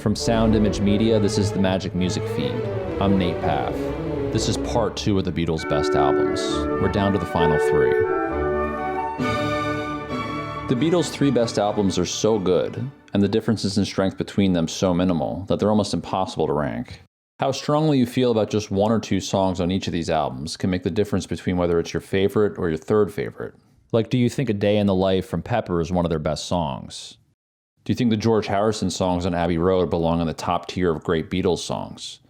From Sound Image Media, this is the Magic Music Feed. I'm Nate Pfaff. This is part 2 of the Beatles' best albums. We're down to the final 3. The Beatles' 3 best albums are so good, and the differences in strength between them so minimal, that they're almost impossible to rank. How strongly you feel about just 1 or 2 songs on each of these albums can make the difference between whether it's your favorite or your third favorite. Like, do you think A Day in the Life from Pepper is one of their best songs? Do you think the George Harrison songs on Abbey Road belong in the top tier of great Beatles songs?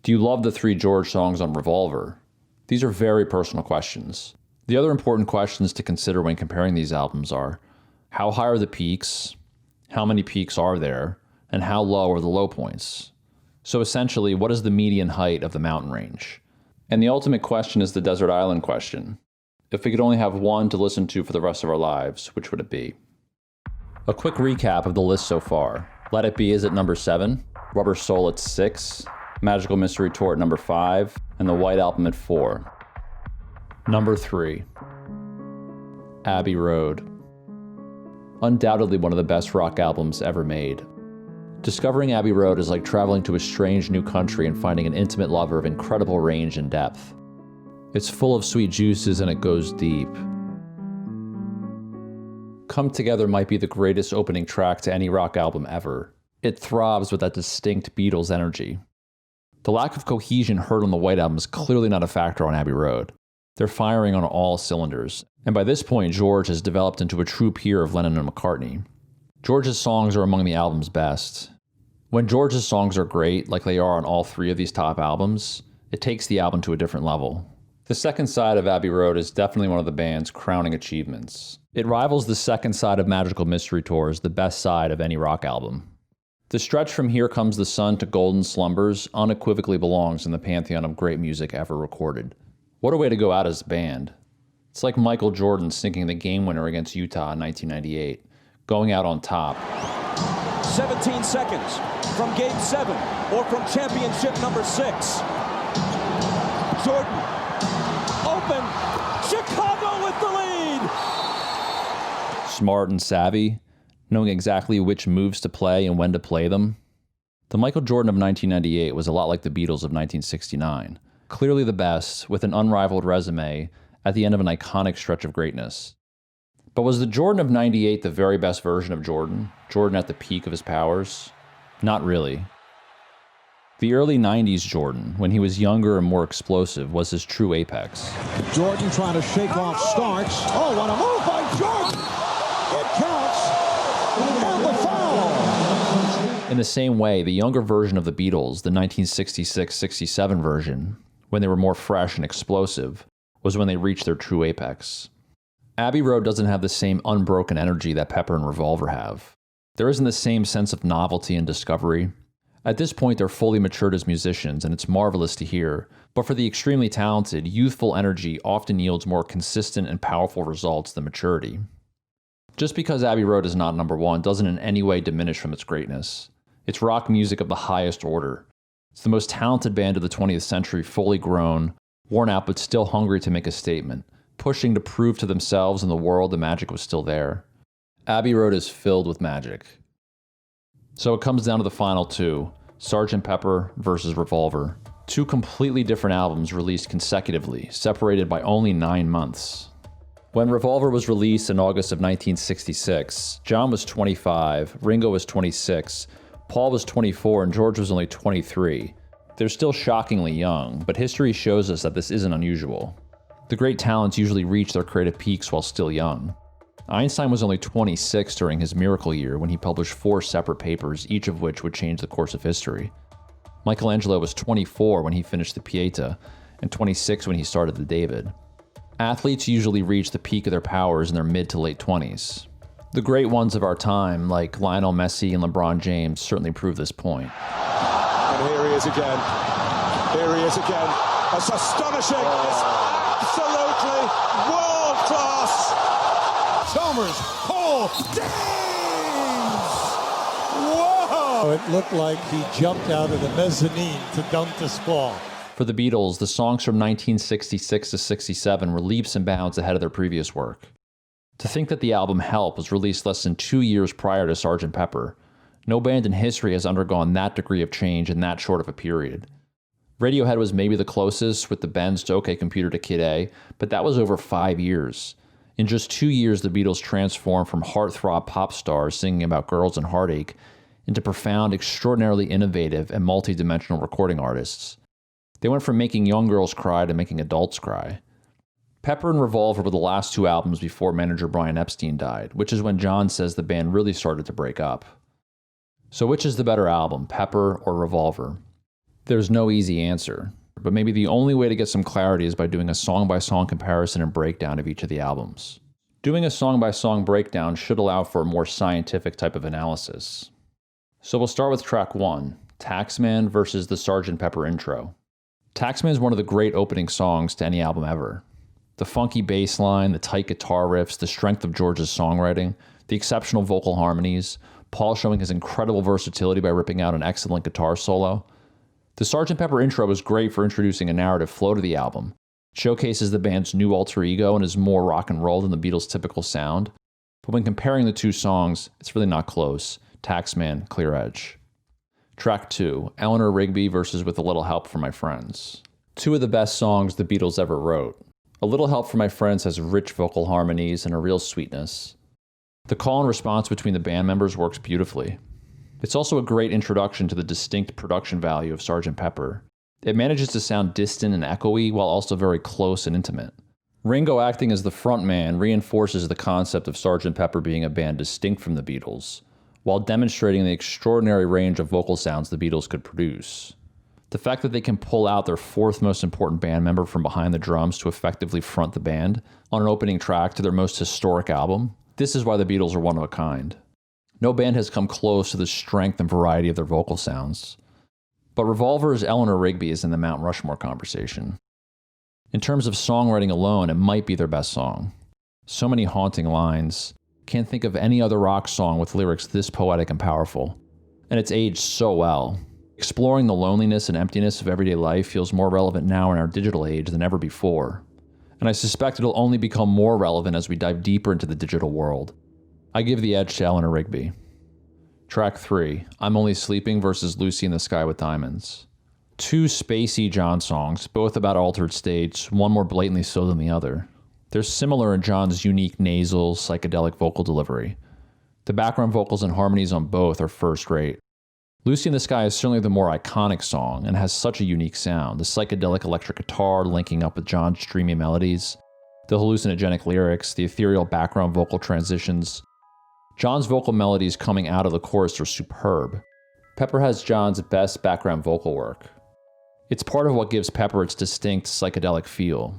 Do you love the 3 George songs on Revolver? These are very personal questions. The other important questions to consider when comparing these albums are, how high are the peaks, how many peaks are there, and how low are the low points? So essentially, what is the median height of the mountain range? And the ultimate question is the desert island question. If we could only have one to listen to for the rest of our lives, which would it be? A quick recap of the list so far. Let It Be is at number 7, Rubber Soul at 6, Magical Mystery Tour at number 5, and The White Album at 4. Number 3, Abbey Road. Undoubtedly one of the best rock albums ever made. Discovering Abbey Road is like traveling to a strange new country and finding an intimate lover of incredible range and depth. It's full of sweet juices and it goes deep. Come Together might be the greatest opening track to any rock album ever. It throbs with that distinct Beatles energy. The lack of cohesion heard on the White Album is clearly not a factor on Abbey Road. They're firing on all cylinders, and by this point George has developed into a true peer of Lennon and McCartney. George's songs are among the album's best. When George's songs are great, like they are on all 3 of these top albums, it takes the album to a different level. The second side of Abbey Road is definitely one of the band's crowning achievements. It rivals the second side of Magical Mystery Tour as the best side of any rock album. The stretch from Here Comes the Sun to Golden Slumbers unequivocally belongs in the pantheon of great music ever recorded. What a way to go out as a band. It's like Michael Jordan sinking the game winner against Utah in 1998, going out on top. 17 seconds from Game 7 or from championship number 6. Jordan, open, Chicago with the lead! Smart and savvy, knowing exactly which moves to play and when to play them. The Michael Jordan of 1998 was a lot like the Beatles of 1969. Clearly the best, with an unrivaled resume at the end of an iconic stretch of greatness. But was the Jordan of 98 the very best version of Jordan? Jordan at the peak of his powers? Not really. The early 90s Jordan, when he was younger and more explosive, was his true apex. Jordan trying to shake off Starks. Oh, what a move by Jordan! It counts! And the foul! In the same way, the younger version of the Beatles, the 1966-67 version, when they were more fresh and explosive, was when they reached their true apex. Abbey Road doesn't have the same unbroken energy that Pepper and Revolver have. There isn't the same sense of novelty and discovery. At this point, they're fully matured as musicians, and it's marvelous to hear, but for the extremely talented, youthful energy often yields more consistent and powerful results than maturity. Just because Abbey Road is not number 1 doesn't in any way diminish from its greatness. It's rock music of the highest order. It's the most talented band of the 20th century, fully grown, worn out but still hungry to make a statement, pushing to prove to themselves and the world the magic was still there. Abbey Road is filled with magic. So it comes down to the final 2, Sgt Pepper versus Revolver. 2 completely different albums released consecutively, separated by only 9 months. When Revolver was released in August of 1966, John was 25, Ringo was 26, Paul was 24, and George was only 23. They're still shockingly young, but history shows us that this isn't unusual. The great talents usually reach their creative peaks while still young. Einstein was only 26 during his miracle year when he published 4 separate papers, each of which would change the course of history. Michelangelo was 24 when he finished the Pieta, and 26 when he started the David. Athletes usually reach the peak of their powers in their mid to late 20s. The great ones of our time, like Lionel Messi and LeBron James, certainly prove this point. And here he is again. Here he is again. It's astonishing. It's absolutely world class. Chalmers, Cole, James! Whoa! It looked like he jumped out of the mezzanine to dunk this ball. For the Beatles, the songs from 1966 to 67 were leaps and bounds ahead of their previous work. To think that the album Help was released less than 2 years prior to Sgt Pepper, No band in history has undergone that degree of change in that short of a period. Radiohead was maybe the closest with the Ben's to OK Computer to Kid A, but that was over 5 years. In just 2 years, the Beatles transformed from heartthrob pop stars singing about girls and heartache into profound, extraordinarily innovative, and multi-dimensional recording artists. They went from making young girls cry to making adults cry. Pepper and Revolver were the last two albums before manager Brian Epstein died, which is when John says the band really started to break up. So which is the better album, Pepper or Revolver? There's no easy answer, but maybe the only way to get some clarity is by doing a song-by-song comparison and breakdown of each of the albums. Doing a song-by-song breakdown should allow for a more scientific type of analysis. So we'll start with track 1, Taxman versus the Sgt Pepper intro. Taxman is one of the great opening songs to any album ever. The funky bass line, the tight guitar riffs, the strength of George's songwriting, the exceptional vocal harmonies, Paul showing his incredible versatility by ripping out an excellent guitar solo. The Sgt. Pepper intro was great for introducing a narrative flow to the album. It showcases the band's new alter ego and is more rock and roll than the Beatles' typical sound. But when comparing the two songs, it's really not close. Taxman, clear edge. Track 2, Eleanor Rigby versus With a Little Help from My Friends. Two of the best songs the Beatles ever wrote. A Little Help from My Friends has rich vocal harmonies and a real sweetness. The call and response between the band members works beautifully. It's also a great introduction to the distinct production value of Sgt. Pepper. It manages to sound distant and echoey while also very close and intimate. Ringo acting as the frontman reinforces the concept of Sgt. Pepper being a band distinct from the Beatles, while demonstrating the extraordinary range of vocal sounds the Beatles could produce. The fact that they can pull out their fourth most important band member from behind the drums to effectively front the band on an opening track to their most historic album, this is why the Beatles are one of a kind. No band has come close to the strength and variety of their vocal sounds. But Revolver's Eleanor Rigby is in the Mount Rushmore conversation. In terms of songwriting alone, it might be their best song. So many haunting lines. Can't think of any other rock song with lyrics this poetic and powerful. And it's aged so well. Exploring the loneliness and emptiness of everyday life feels more relevant now in our digital age than ever before. And I suspect it'll only become more relevant as we dive deeper into the digital world. I give the edge to Eleanor Rigby. Track 3, I'm Only Sleeping versus Lucy in the Sky with Diamonds. Two spacey John songs, both about altered states, one more blatantly so than the other. They're similar in John's unique nasal, psychedelic vocal delivery. The background vocals and harmonies on both are first rate. Lucy in the Sky is certainly the more iconic song and has such a unique sound, the psychedelic electric guitar linking up with John's dreamy melodies, the hallucinogenic lyrics, the ethereal background vocal transitions. John's vocal melodies coming out of the chorus are superb. Pepper has John's best background vocal work. It's part of what gives Pepper its distinct psychedelic feel.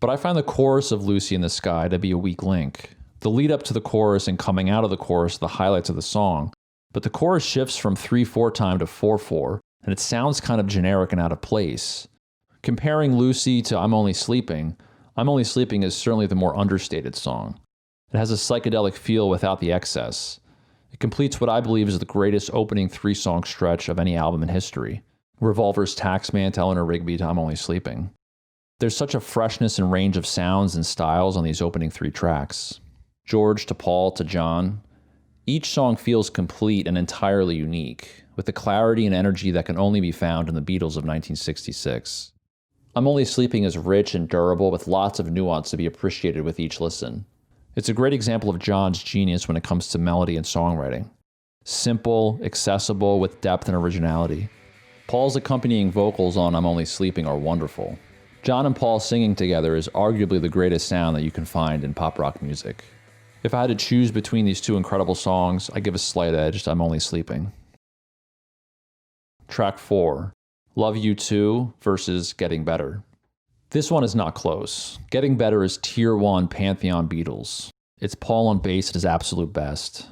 But I find the chorus of Lucy in the Sky to be a weak link. The lead up to the chorus and coming out of the chorus are the highlights of the song, but the chorus shifts from 3/4 time to 4/4, and it sounds kind of generic and out of place. Comparing Lucy to I'm Only Sleeping is certainly the more understated song. It has a psychedelic feel without the excess. It completes what I believe is the greatest opening 3-song stretch of any album in history. Revolver's Taxman to Eleanor Rigby to I'm Only Sleeping. There's such a freshness and range of sounds and styles on these opening 3 tracks. George to Paul to John. Each song feels complete and entirely unique, with the clarity and energy that can only be found in the Beatles of 1966. I'm Only Sleeping is rich and durable with lots of nuance to be appreciated with each listen. It's a great example of John's genius when it comes to melody and songwriting. Simple, accessible, with depth and originality. Paul's accompanying vocals on I'm Only Sleeping are wonderful. John and Paul singing together is arguably the greatest sound that you can find in pop rock music. If I had to choose between these two incredible songs, I give a slight edge to I'm Only Sleeping. Track 4, Love You Too versus Getting Better. This one is not close. Getting Better is Tier 1 Pantheon Beatles. It's Paul on bass at his absolute best.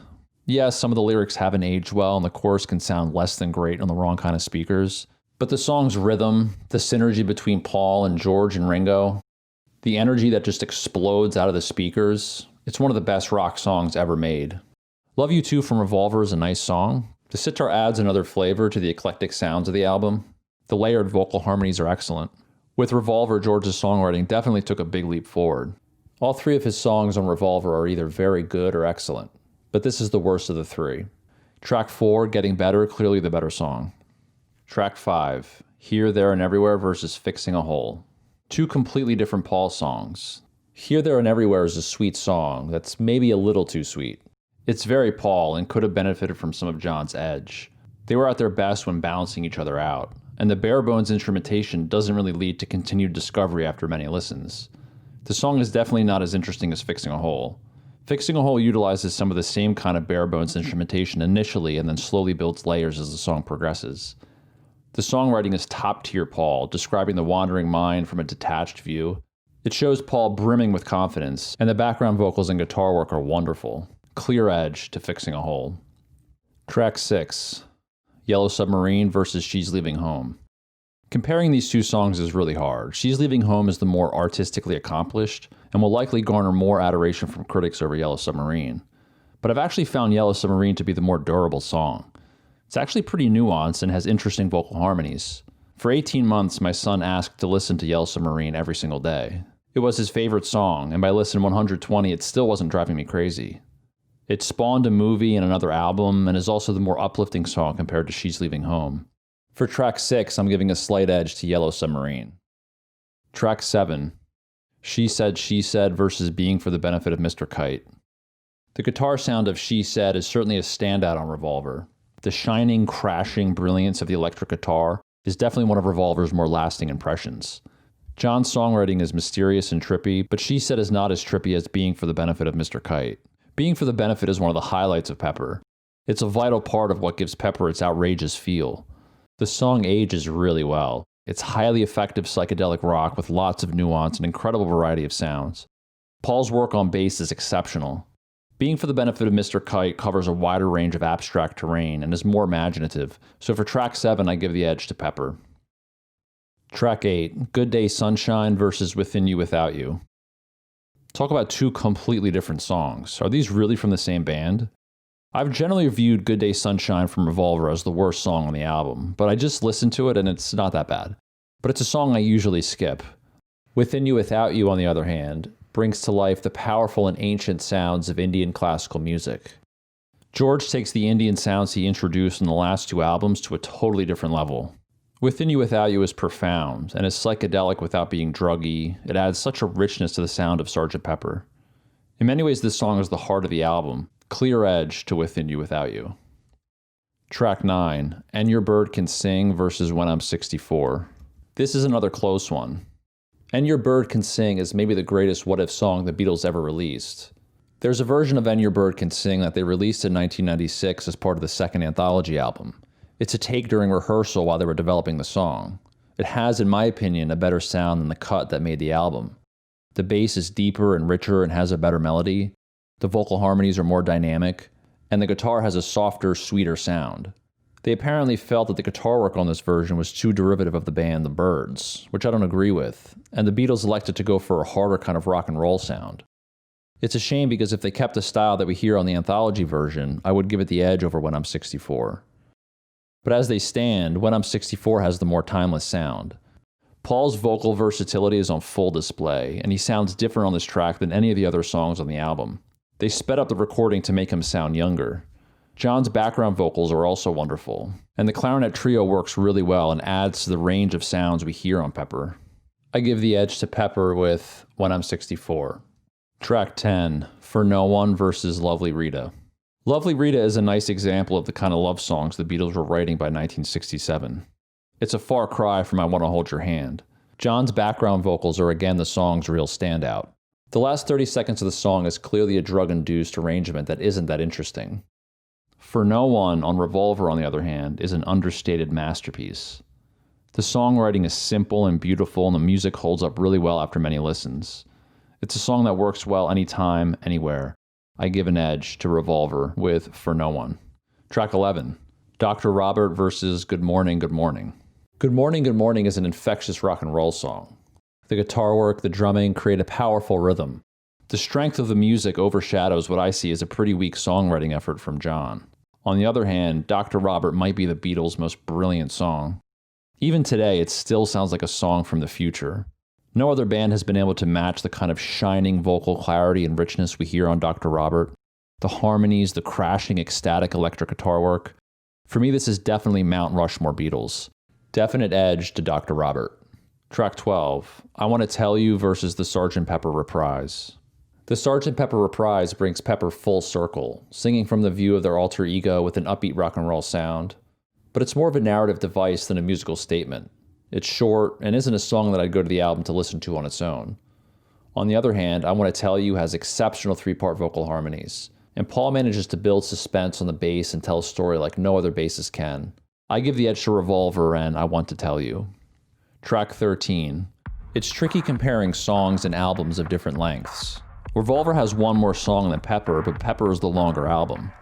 Yes, some of the lyrics haven't aged well and the chorus can sound less than great on the wrong kind of speakers, but the song's rhythm, the synergy between Paul and George and Ringo, the energy that just explodes out of the speakers, it's one of the best rock songs ever made. Love You Too from Revolver is a nice song. The sitar adds another flavor to the eclectic sounds of the album. The layered vocal harmonies are excellent. With Revolver, George's songwriting definitely took a big leap forward. All 3 of his songs on Revolver are either very good or excellent, but this is the worst of the 3. Track 4, Getting Better, clearly the better song. Track 5, Here, There, and Everywhere versus Fixing a Hole. Two completely different Paul songs. Here, There, and Everywhere is a sweet song that's maybe a little too sweet. It's very Paul and could have benefited from some of John's edge. They were at their best when balancing each other out, and the bare-bones instrumentation doesn't really lead to continued discovery after many listens. The song is definitely not as interesting as Fixing a Hole. Fixing a Hole utilizes some of the same kind of bare-bones instrumentation initially and then slowly builds layers as the song progresses. The songwriting is top-tier Paul, describing the wandering mind from a detached view. It shows Paul brimming with confidence, and the background vocals and guitar work are wonderful. Clear edge to Fixing a Hole. Track 6, Yellow Submarine versus She's Leaving Home. Comparing these two songs is really hard. She's Leaving Home is the more artistically accomplished and will likely garner more adoration from critics over Yellow Submarine. But I've actually found Yellow Submarine to be the more durable song. It's actually pretty nuanced and has interesting vocal harmonies. For 18 months, my son asked to listen to Yellow Submarine every single day. It was his favorite song, and by listen 120, it still wasn't driving me crazy. It spawned a movie and another album, and is also the more uplifting song compared to She's Leaving Home. For track 6, I'm giving a slight edge to Yellow Submarine. Track 7, She Said versus Being for the Benefit of Mr. Kite. The guitar sound of She Said is certainly a standout on Revolver. The shining, crashing brilliance of the electric guitar is definitely one of Revolver's more lasting impressions. John's songwriting is mysterious and trippy, but She Said is not as trippy as Being for the Benefit of Mr. Kite. Being for the Benefit is one of the highlights of Pepper. It's a vital part of what gives Pepper its outrageous feel. The song ages really well. It's highly effective psychedelic rock with lots of nuance and incredible variety of sounds. Paul's work on bass is exceptional. Being for the Benefit of Mr. Kite covers a wider range of abstract terrain and is more imaginative, so for track 7 I give the edge to Pepper. Track 8, Good Day Sunshine versus Within You Without You. Talk about two completely different songs. Are these really from the same band? I've generally viewed Good Day Sunshine from Revolver as the worst song on the album, but I just listened to it and it's not that bad. But it's a song I usually skip. Within You Without You, on the other hand, brings to life the powerful and ancient sounds of Indian classical music. George takes the Indian sounds he introduced in the last two albums to a totally different level. Within You Without You is profound, and is psychedelic without being druggy. It adds such a richness to the sound of Sgt. Pepper. In many ways, this song is the heart of the album, clear edge to Within You Without You. Track 9, And Your Bird Can Sing versus When I'm 64. This is another close one. And Your Bird Can Sing is maybe the greatest what-if song the Beatles ever released. There's a version of And Your Bird Can Sing that they released in 1996 as part of the second anthology album. It's a take during rehearsal while they were developing the song. It has, in my opinion, a better sound than the cut that made the album. The bass is deeper and richer and has a better melody. The vocal harmonies are more dynamic, and the guitar has a softer, sweeter sound. They apparently felt that the guitar work on this version was too derivative of the band The Byrds, which I don't agree with, and the Beatles elected to go for a harder kind of rock and roll sound. It's a shame because if they kept the style that we hear on the anthology version, I would give it the edge over When I'm 64. But as they stand, When I'm 64 has the more timeless sound. Paul's vocal versatility is on full display, and he sounds different on this track than any of the other songs on the album. They sped up the recording to make him sound younger. John's background vocals are also wonderful, and the clarinet trio works really well and adds to the range of sounds we hear on Pepper. I give the edge to Pepper with When I'm 64. Track 10, For No One versus Lovely Rita. Lovely Rita is a nice example of the kind of love songs the Beatles were writing by 1967. It's a far cry from I Want to Hold Your Hand. John's background vocals are again the song's real standout. The last 30 seconds of the song is clearly a drug-induced arrangement that isn't that interesting. For No One on Revolver, on the other hand, is an understated masterpiece. The songwriting is simple and beautiful, and the music holds up really well after many listens. It's a song that works well anytime, anywhere. I give an edge to Revolver with For No One. Track 11, Dr. Robert versus Good Morning, Good Morning. Good Morning, Good Morning is an infectious rock and roll song. The guitar work, the drumming create a powerful rhythm. The strength of the music overshadows what I see as a pretty weak songwriting effort from John. On the other hand, Dr. Robert might be the Beatles' most brilliant song. Even today, it still sounds like a song from the future. No other band has been able to match the kind of shining vocal clarity and richness we hear on Dr. Robert. The harmonies, the crashing, ecstatic electric guitar work. For me, this is definitely Mount Rushmore Beatles. Definite edge to Dr. Robert. Track 12, I Want to Tell You versus the Sgt. Pepper Reprise. The Sgt. Pepper Reprise brings Pepper full circle, singing from the view of their alter ego with an upbeat rock and roll sound. But it's more of a narrative device than a musical statement. It's short and isn't a song that I'd go to the album to listen to on its own. On the other hand, I Want to Tell You has exceptional three-part vocal harmonies, and Paul manages to build suspense on the bass and tell a story like no other bassist can. I give the edge to Revolver and I Want to Tell You. Track 13. It's tricky comparing songs and albums of different lengths. Revolver has one more song than Pepper, but Pepper is the longer album.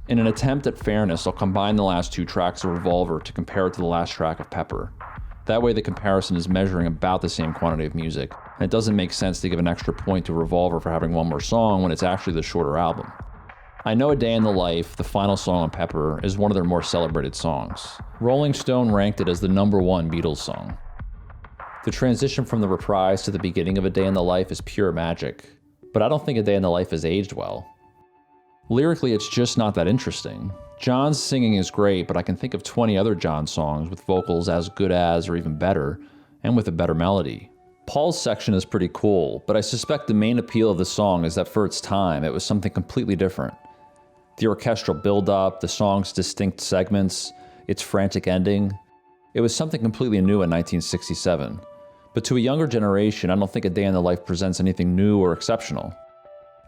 In an attempt at fairness, I'll combine the last two tracks of Revolver to compare it to the last track of Pepper. That way the comparison is measuring about the same quantity of music, and it doesn't make sense to give an extra point to Revolver for having one more song when it's actually the shorter album. I Know a Day in the Life, the final song on Pepper, is one of their more celebrated songs. Rolling Stone ranked it as the #1 Beatles song. The transition from the reprise to the beginning of A Day in the Life is pure magic, but I don't think A Day in the Life has aged well. Lyrically, it's just not that interesting. John's singing is great, but I can think of 20 other John songs with vocals as good as or even better, and with a better melody. Paul's section is pretty cool, but I suspect the main appeal of the song is that for its time, it was something completely different. The orchestral build-up, the song's distinct segments, its frantic ending. It was something completely new in 1967. But to a younger generation, I don't think A Day in the Life presents anything new or exceptional.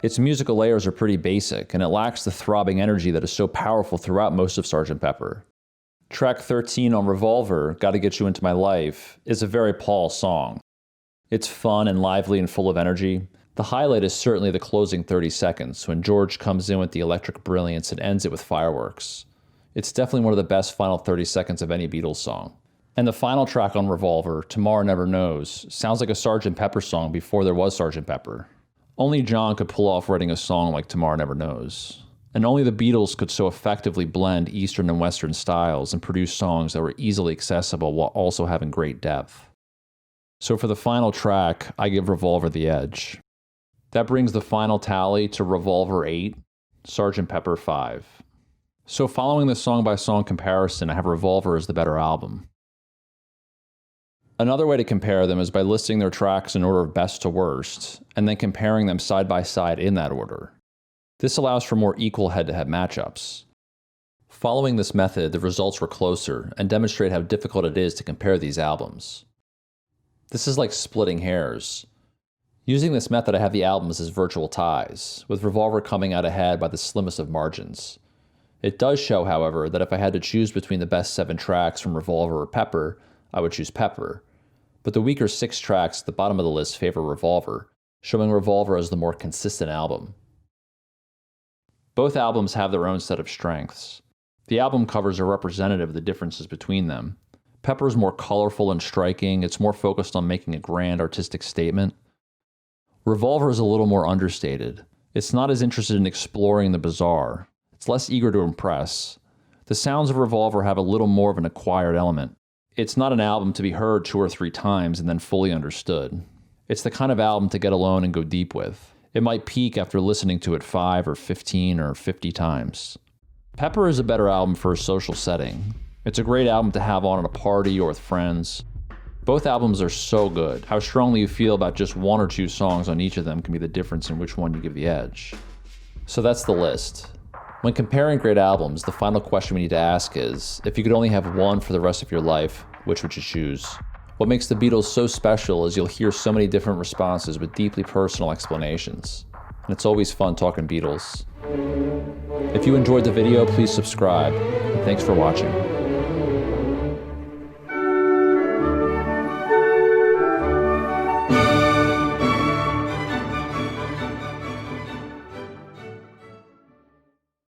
Its musical layers are pretty basic, and it lacks the throbbing energy that is so powerful throughout most of Sgt. Pepper. Track 13 on Revolver, Gotta Get You Into My Life, is a very Paul song. It's fun and lively and full of energy. The highlight is certainly the closing 30 seconds, when George comes in with the electric brilliance and ends it with fireworks. It's definitely one of the best final 30 seconds of any Beatles song. And the final track on Revolver, Tomorrow Never Knows, sounds like a Sgt. Pepper song before there was Sgt. Pepper. Only John could pull off writing a song like Tomorrow Never Knows. And only the Beatles could so effectively blend Eastern and Western styles and produce songs that were easily accessible while also having great depth. So for the final track, I give Revolver the edge. That brings the final tally to Revolver 8, Sgt. Pepper 5. So following the song-by-song comparison, I have Revolver as the better album. Another way to compare them is by listing their tracks in order of best to worst, and then comparing them side by side in that order. This allows for more equal head-to-head matchups. Following this method, the results were closer and demonstrate how difficult it is to compare these albums. This is like splitting hairs. Using this method, I have the albums as virtual ties, with Revolver coming out ahead by the slimmest of margins. It does show, however, that if I had to choose between the best 7 tracks from Revolver or Pepper, I would choose Pepper. But the weaker 6 tracks at the bottom of the list favor Revolver, showing Revolver as the more consistent album. Both albums have their own set of strengths. The album covers are representative of the differences between them. Pepper is more colorful and striking, it's more focused on making a grand artistic statement. Revolver is a little more understated. It's not as interested in exploring the bizarre. It's less eager to impress. The sounds of Revolver have a little more of an acquired element. It's not an album to be heard 2 or 3 times and then fully understood. It's the kind of album to get alone and go deep with. It might peak after listening to it 5 or 15 or 50 times. Pepper is a better album for a social setting. It's a great album to have on at a party or with friends. Both albums are so good. How strongly you feel about just 1 or 2 songs on each of them can be the difference in which one you give the edge. So that's the list. When comparing great albums, the final question we need to ask is, if you could only have one for the rest of your life, which would you choose? What makes the Beatles so special is you'll hear so many different responses with deeply personal explanations. And it's always fun talking Beatles. If you enjoyed the video, please subscribe. Thanks for watching.